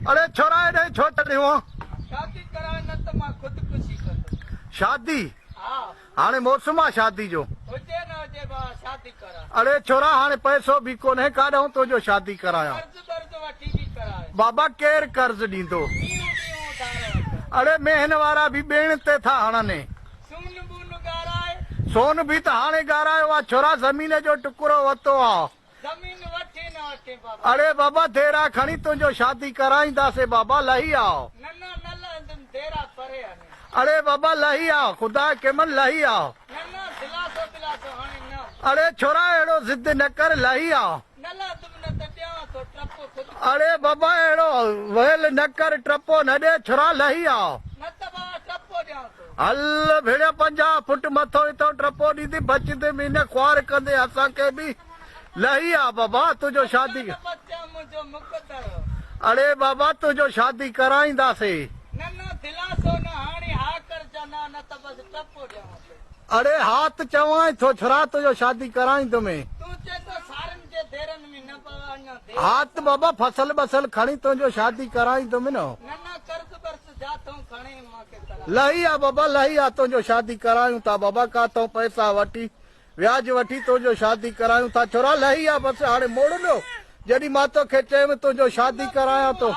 अरे छोरा हेॾे छो चढ़ियो शादी कराए न त मां ख़ुदकुशी कंदुमि। शादी हा हाणे मौसम आहे शादी जो हुजे न हुजे भाउ शादी करा। अरे छोरा हाणे पैसो बि कोन्हे काॾूं तुंहिंजो शादी करायां कर्ज़ वठी बि कराए। बाबा केरु कर्ज़ ॾींदो उधार वठ। अरे मेहन वारा बि ॿेण ते था हणनि सून बून ॻाराए। सोन बि त हाणे ॻारायो आहे छोरा ज़मीन जो टुकड़ो वरितो आहे ज़मीन वठे न वठे बाबा। अरे बाबा देरा खणी तुंहिंजो शादी कराईंदासीं बाबा लही आओ न लहंदुमि देरा परे आने। अरे बाबा लही आओ ख़ुदा के मन लही आओ न दिलासो हाणे न। अरे छोरा अहिड़ो ज़िद न कर लही आओ न लहंदुमि न त ॾियां थो टपो ख़ुदि। अरे बाबा अहिड़ो वेल न कर टपो न ॾे छोरा लही आओ न त बाबा टपो ॾियां थो। हल भेण 50 फुट मथो हितां टपो ॾींदी बचंदे बि न ख्वार कंदे असांखे बि लही आ बाबा तुंहिंजो शादी मुंहिंजो मुक़दर। अरे बाबा तुंहिंजो शादी कराईंदासीं न दिलासो न हाणे हा कर जना न त बस टपो ॾियां थो। अरे हाथ चवां थो छोरा तुंहिंजो शादी कराईंदुमि तूं चए तो सारनि जे देरनि में न पवा अञा देर। हाथ बाबा फसल बसल खणी तुंहिंजो शादी कराईंदुमि न न कर्ज़ बर्ज़ जाथो खणे मूंखे करा। लही आ बाबा लही आ तुंहिंजो शादी करायूं था बाबा काथों पैसा वठी व्याज वठी तुंहिंजो शादी करायूं था छोरा लही आ बसि हाणे मोड़ ॾियो जॾहिं मां तोखे चयुमि तुंहिंजो शादी करायां थो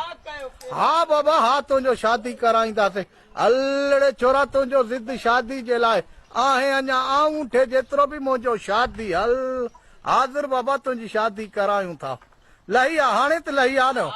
हा बाबा हा तुंहिंजो शादी कराईंदासीं हलड़े छोरा तुंहिंजो ज़िद शादी जे लाइ आहे अञा आऊं थे जेतिरो बि मुंहिंजो शादी हल हाज़िर बाबा तुंहिंजी शादी करायूं था लही आ हाणे त लही आ न